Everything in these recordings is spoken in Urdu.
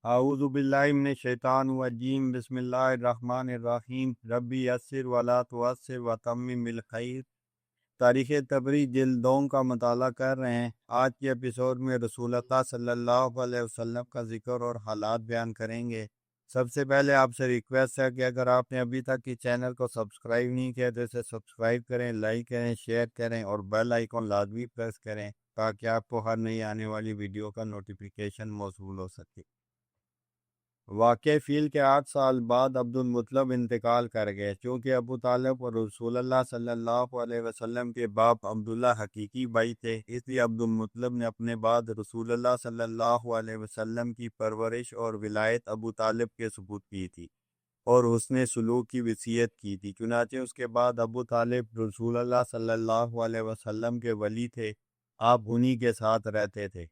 اعوذ باللہ من الشیطان الرجیم بسم اللہ الرحمن الرحیم ربی یسر ولا تعسر وتمم بالخیر۔ تاریخ تبری جلد 2 کا مطالعہ کر رہے ہیں۔ آج کے ایپیسوڈ میں رسول اللہ صلی اللہ علیہ وسلم کا ذکر اور حالات بیان کریں گے۔ سب سے پہلے آپ سے ریکویسٹ ہے کہ اگر آپ نے ابھی تک اس چینل کو سبسکرائب نہیں کیا تو اسے سبسکرائب کریں، لائک کریں، شیئر کریں اور بیل آئیکن لازمی پریس کریں تاکہ آپ کو ہر نئی آنے والی ویڈیو کا نوٹیفیکیشن موصول ہو سکے۔ واقع فیل کے 8 سال بعد عبد المطلب انتقال کر گئے۔ چونکہ ابو طالب اور رسول اللہ صلی اللہ علیہ وسلم کے باپ عبداللہ حقیقی بھائی تھے، اس لیے عبد المطلب نے اپنے بعد رسول اللہ صلی اللہ علیہ وسلم کی پرورش اور ولایت ابو طالب کے ثبوت کی تھی اور حسن سلوک کی وصیت کی تھی۔ چنانچہ اس کے بعد ابو طالب رسول اللہ صلی اللہ علیہ وسلم کے ولی تھے، آپ انہی کے ساتھ رہتے تھے۔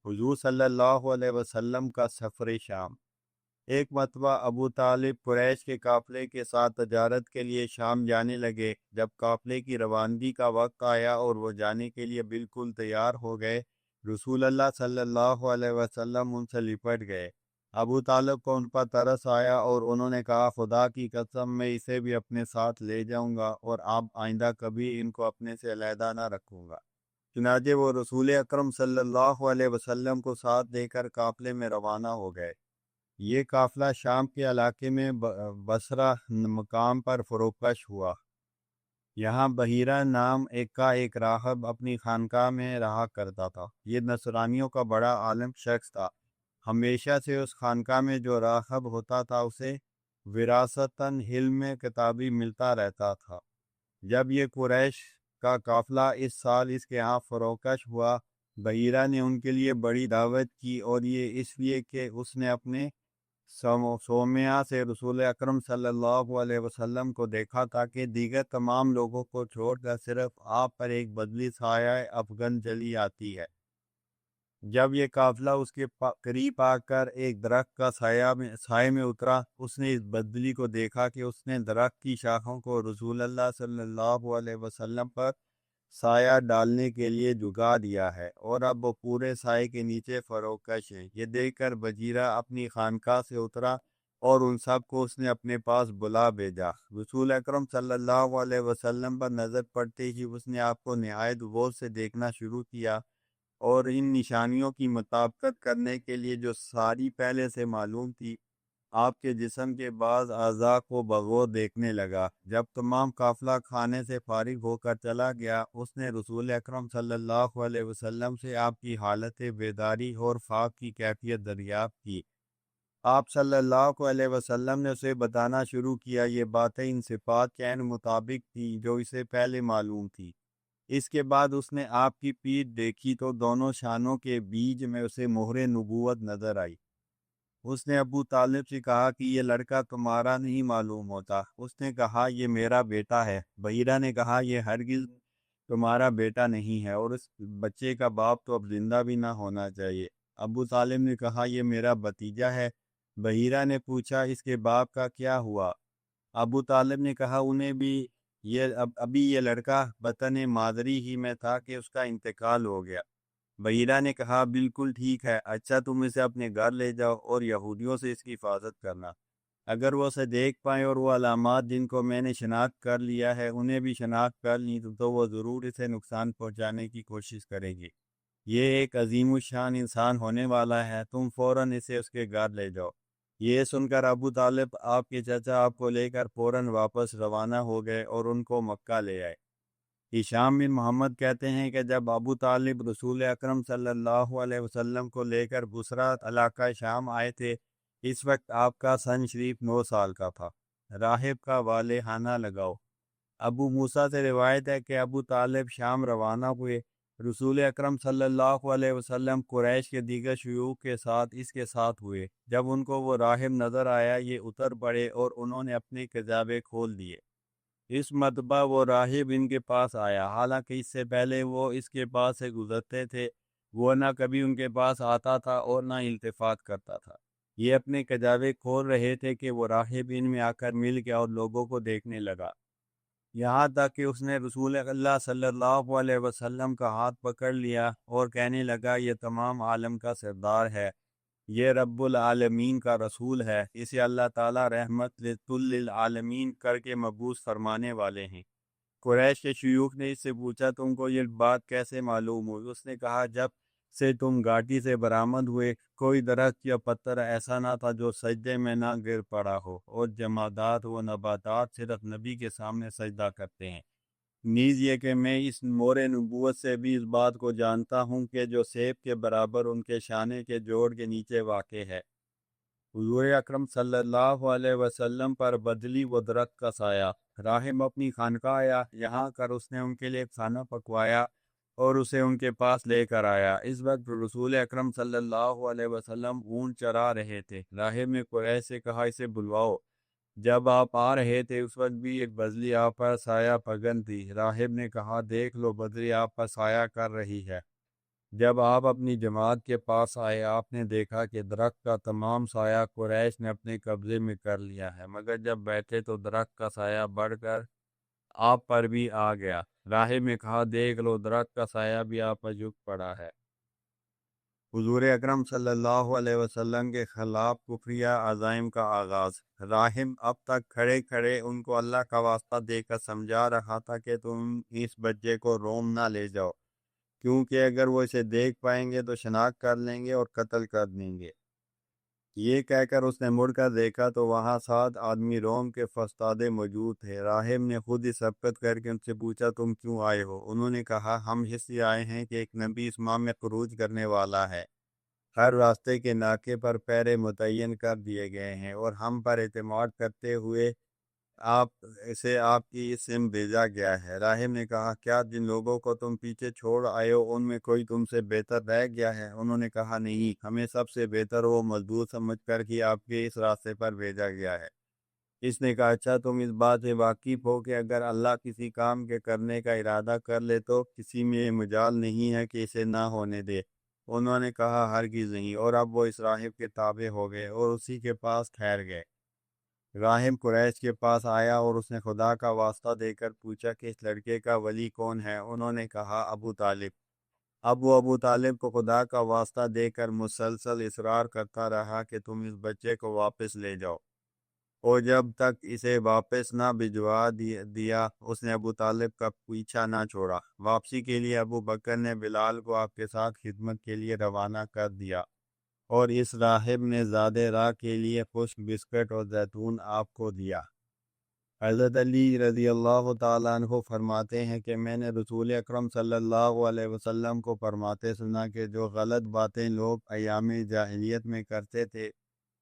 حضور صلی اللہ علیہ وسلم کا سفر شام۔ ایک مرتبہ ابو طالب قریش کے قافلے کے ساتھ تجارت کے لیے شام جانے لگے۔ جب قافلے کی روانگی کا وقت آیا اور وہ جانے کے لیے بالکل تیار ہو گئے، رسول اللہ صلی اللہ علیہ وسلم ان سے لپٹ گئے۔ ابو طالب کو ان پر ترس آیا اور انہوں نے کہا، خدا کی قسم میں اسے بھی اپنے ساتھ لے جاؤں گا اور اب آئندہ کبھی ان کو اپنے سے علیحدہ نہ رکھوں گا۔ چنانچہ وہ رسول اکرم صلی اللہ علیہ وسلم کو ساتھ لے کر قافلے میں روانہ ہو گئے۔ یہ قافلہ شام کے علاقے میں بصرہ مقام پر فروکش ہوا۔ یہاں بحیرہ نام ایک راہب اپنی خانقاہ میں رہا کرتا تھا۔ یہ نصرانیوں کا بڑا عالم شخص تھا۔ ہمیشہ سے اس خانقاہ میں جو راہب ہوتا تھا اسے وراثتاً علم کتابی ملتا رہتا تھا۔ جب یہ قریش کا قافلہ اس سال اس کے ہاں فروکش ہوا، بحیرہ نے ان کے لیے بڑی دعوت کی، اور یہ اس لیے کہ اس نے اپنے سومیہ سے رسول اکرم صلی اللہ علیہ وسلم کو دیکھا تھا کہ دیگر تمام لوگوں کو چھوڑ کر صرف آپ پر ایک بدلی سایہ افغن چلی آتی ہے۔ جب یہ قافلہ اس کے قریب آ کر ایک درخت کا سائے میں اترا، اس نے اس بدلی کو دیکھا کہ اس نے درخت کی شاخوں کو رسول اللہ صلی اللہ علیہ وسلم پر سایہ ڈالنے کے لیے جھکا دیا ہے، اور اب وہ پورے سائے کے نیچے فروکش ہے۔ یہ دیکھ کر بحیرہ اپنی خانقاہ سے اترا اور ان سب کو اس نے اپنے پاس بلا بھیجا۔ رسول اکرم صلی اللہ علیہ وسلم پر نظر پڑتے ہی اس نے آپ کو نہایت غور سے دیکھنا شروع کیا، اور ان نشانیوں کی مطابقت کرنے کے لیے جو ساری پہلے سے معلوم تھی، آپ کے جسم کے بعض اعضاء کو بغور دیکھنے لگا۔ جب تمام قافلہ کھانے سے فارغ ہو کر چلا گیا، اس نے رسول اکرم صلی اللہ علیہ وسلم سے آپ کی حالت بیداری اور خواب کی کیفیت دریافت کی۔ آپ صلی اللہ علیہ وسلم نے اسے بتانا شروع کیا۔ یہ باتیں ان صفات کے عین مطابق تھیں جو اسے پہلے معلوم تھی۔ اس کے بعد اس نے آپ کی پیٹھ دیکھی تو دونوں شانوں کے بیچ میں اسے مہر نبوت نظر آئی۔ اس نے ابو طالب سے کہا کہ یہ لڑکا تمہارا نہیں معلوم ہوتا۔ اس نے کہا، یہ میرا بیٹا ہے۔ بحیرہ نے کہا، یہ ہرگز تمہارا بیٹا نہیں ہے، اور اس بچے کا باپ تو اب زندہ بھی نہ ہونا چاہیے۔ ابو طالب نے کہا، یہ میرا بھتیجا ہے۔ بحیرہ نے پوچھا، اس کے باپ کا کیا ہوا؟ ابو طالب نے کہا، انہیں بھی ابھی یہ لڑکا بطن مادری ہی میں تھا کہ اس کا انتقال ہو گیا۔ بحیرہ نے کہا، بالکل ٹھیک ہے، اچھا تم اسے اپنے گھر لے جاؤ اور یہودیوں سے اس کی حفاظت کرنا۔ اگر وہ اسے دیکھ پائیں اور وہ علامات جن کو میں نے شناخت کر لیا ہے انہیں بھی شناخت کر لیں تو وہ ضرور اسے نقصان پہنچانے کی کوشش کریں گی۔ یہ ایک عظیم الشان انسان ہونے والا ہے، تم فوراً اسے اس کے گھر لے جاؤ۔ یہ سن کر ابو طالب آپ کے چچا آپ کو لے کر فوراً واپس روانہ ہو گئے اور ان کو مکہ لے آئے۔ ہشام بن محمد کہتے ہیں کہ جب ابو طالب رسول اکرم صلی اللہ علیہ وسلم کو لے کر بصرہ علاقہ شام آئے تھے، اس وقت آپ کا سن شریف 9 سال کا تھا۔ راہب کا والہانہ لگاؤ۔ ابو موسیٰ سے روایت ہے کہ ابو طالب شام روانہ ہوئے۔ رسول اکرم صلی اللہ علیہ وسلم قریش کے دیگر شیوخ کے ساتھ اس کے ساتھ ہوئے۔ جب ان کو وہ راہب نظر آیا، یہ اتر پڑے اور انہوں نے اپنے کجاوے کھول دیے۔ اس مرتبہ وہ راہب ان کے پاس آیا، حالانکہ اس سے پہلے وہ اس کے پاس سے گزرتے تھے۔ وہ نہ کبھی ان کے پاس آتا تھا اور نہ التفات کرتا تھا۔ یہ اپنے کجاوے کھول رہے تھے کہ وہ راہب ان میں آ کر مل گیا اور لوگوں کو دیکھنے لگا، یہاں تک کہ اس نے رسول اللہ صلی اللہ علیہ وسلم کا ہاتھ پکڑ لیا اور کہنے لگا، یہ تمام عالم کا سردار ہے۔ یہ رب العالمین کا رسول ہے، اسے اللہ تعالیٰ رحمت للعالمین کر کے مبعوث فرمانے والے ہیں۔ قریش کے شیوخ نے اس سے پوچھا تم کو یہ بات کیسے معلوم ہوئی؟ اس نے کہا جب سے تم گھاٹی سے برآمد ہوئے کوئی درخت یا پتھر ایسا نہ تھا جو سجدے میں نہ گر پڑا ہو، اور جمادات و نباتات صرف نبی کے سامنے سجدہ کرتے ہیں۔ نیز یہ کہ میں اس مور نبوت سے بھی اس بات کو جانتا ہوں کہ جو سیب کے برابر ان کے شانے کے جوڑ کے نیچے واقع ہے۔ حضور اکرم صلی اللہ علیہ وسلم پر بدلی و درخت کا سایہ۔ راہب اپنی خانقاہ آیا، یہاں کر اس نے ان کے لیے کھانا پکوایا اور اسے ان کے پاس لے کر آیا۔ اس وقت رسول اکرم صلی اللہ علیہ وسلم اونٹ چرا رہے تھے۔ راہب نے قریش سے کہا اسے بلواؤ۔ جب آپ آ رہے تھے اس وقت بھی ایک بدلی آپ پر سایہ پگن تھی۔ راہب نے کہا دیکھ لو بدلی آپ پر سایہ کر رہی ہے۔ جب آپ اپنی جماعت کے پاس آئے آپ نے دیکھا کہ درخت کا تمام سایہ قریش نے اپنے قبضے میں کر لیا ہے، مگر جب بیٹھے تو درخت کا سایہ بڑھ کر آپ پر بھی آ گیا۔ راہب نے کہا دیکھ لو درخت کا سایہ بھی آپ پر جھک پڑا ہے۔ حضور اکرم صلی اللہ علیہ وسلم کے خلاف کفریہ عزائم کا آغاز۔ راہب اب تک کھڑے کھڑے ان کو اللہ کا واسطہ دے کر سمجھا رہا تھا کہ تم اس بچے کو روم نہ لے جاؤ، کیونکہ اگر وہ اسے دیکھ پائیں گے تو شناخت کر لیں گے اور قتل کر دیں گے۔ یہ کہہ کر اس نے مڑ کر دیکھا تو وہاں 7 آدمی روم کے فستادے موجود تھے۔ راہب نے خود ہی سبقت کر کے ان سے پوچھا تم کیوں آئے ہو؟ انہوں نے کہا ہم اس لیے آئے ہیں کہ ایک نبی اس ماہ میں خروج کرنے والا ہے۔ ہر راستے کے ناکے پر پہرے متعین کر دیے گئے ہیں اور ہم پر اعتماد کرتے ہوئے آپ آپ کی اس سم بھیجا گیا ہے۔ راہب نے کہا کیا جن لوگوں کو تم پیچھے چھوڑ آئے ہو ان میں کوئی تم سے بہتر رہ گیا ہے؟ انہوں نے کہا نہیں، ہمیں سب سے بہتر وہ مزدور سمجھ کر ہی آپ کے اس راستے پر بھیجا گیا ہے۔ اس نے کہا اچھا تم اس بات سے واقف ہو کہ اگر اللہ کسی کام کے کرنے کا ارادہ کر لے تو کسی میں یہ مجال نہیں ہے کہ اسے نہ ہونے دے؟ انہوں نے کہا ہرگز نہیں، اور اب وہ اس راہب کے تابع ہو گئے اور اسی کے پاس ٹھہر گئے۔ راہب قریش کے پاس آیا اور اس نے خدا کا واسطہ دے کر پوچھا کہ اس لڑکے کا ولی کون ہے؟ انہوں نے کہا ابو طالب۔ اب وہ ابو طالب کو خدا کا واسطہ دے کر مسلسل اصرار کرتا رہا کہ تم اس بچے کو واپس لے جاؤ، اور جب تک اسے واپس نہ بھجوا دیا اس نے ابو طالب کا پیچھا نہ چھوڑا۔ واپسی کے لیے ابو بکر نے بلال کو آپ کے ساتھ خدمت کے لیے روانہ کر دیا، اور اس راہب نے زادِ راہ کے لیے خشک بسکٹ اور زیتون آپ کو دیا۔ حضرت علی رضی اللہ تعالیٰ عنہ فرماتے ہیں کہ میں نے رسول اکرم صلی اللہ علیہ وسلم کو فرماتے سنا کہ جو غلط باتیں لوگ ایام جاہلیت میں کرتے تھے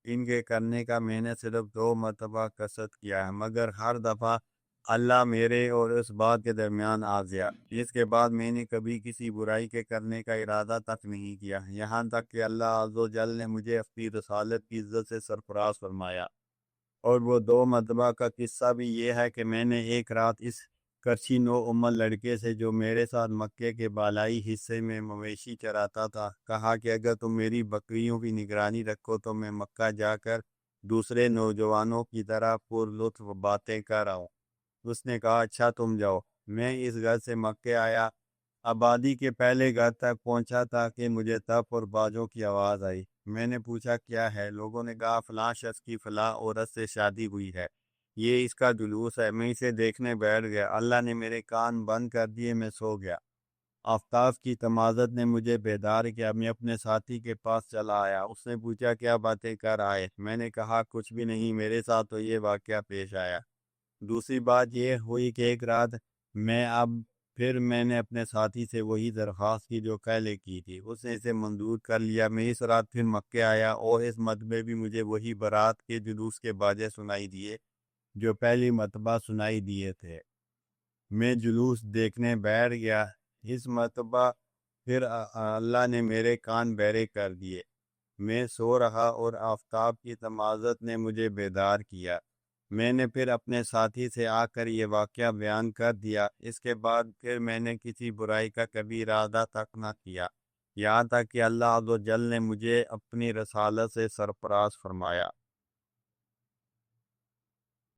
ان کے کرنے کا میں نے صرف 2 مرتبہ قصد کیا ہے، مگر ہر دفعہ اللہ میرے اور اس بات کے درمیان آ گیا۔ اس کے بعد میں نے کبھی کسی برائی کے کرنے کا ارادہ تک نہیں کیا، یہاں تک کہ اللہ عز و جل نے مجھے اپنی رسالت کی عزت سے سرفراز فرمایا۔ اور وہ 2 مرتبہ کا قصہ بھی یہ ہے کہ میں نے ایک رات اس کرچی نو عمر لڑکے سے جو میرے ساتھ مکے کے بالائی حصے میں مویشی چراتا تھا کہا کہ اگر تم میری بکریوں کی نگرانی رکھو تو میں مکہ جا کر دوسرے نوجوانوں کی طرح پر لطف باتیں کر آؤں۔ اس نے کہا اچھا تم جاؤ۔ میں اس گھر سے مکے آیا، آبادی کے پہلے گھر تک پہنچا تھا کہ مجھے تپ اور بازوں کی آواز آئی۔ میں نے پوچھا کیا ہے؟ لوگوں نے کہا فلاں شخص کی فلاں عورت سے شادی ہوئی ہے، یہ اس کا جلوس ہے۔ میں اسے دیکھنے بیٹھ گیا، اللہ نے میرے کان بند کر دیے، میں سو گیا۔ آفتاب کی تمازت نے مجھے بیدار کیا، میں اپنے ساتھی کے پاس چلا آیا۔ اس نے پوچھا کیا باتیں کر آئے؟ میں نے کہا کچھ بھی نہیں، میرے ساتھ تو یہ واقعہ پیش آیا۔ دوسری بات یہ ہوئی کہ ایک رات میں نے اپنے ساتھی سے وہی درخواست کی جو پہلے کی تھی، اس نے اسے منظور کر لیا۔ میں اس رات پھر مکے آیا اور اس مرتبہ بھی مجھے وہی بارات کے جلوس کے باجے سنائی دیے جو پہلی مرتبہ سنائی دیے تھے۔ میں جلوس دیکھنے بیٹھ گیا۔ اس مرتبہ پھر اللہ نے میرے کان بہرے کر دیے۔ میں سو رہا اور آفتاب کی تمازت نے مجھے بیدار کیا۔ میں نے پھر اپنے ساتھی سے آ کر یہ واقعہ بیان کر دیا۔ اس کے بعد پھر میں نے کسی برائی کا کبھی ارادہ تک نہ کیا، یہاں تک کہ اللہ عز و جل نے مجھے اپنی رسالت سے سرفراز فرمایا۔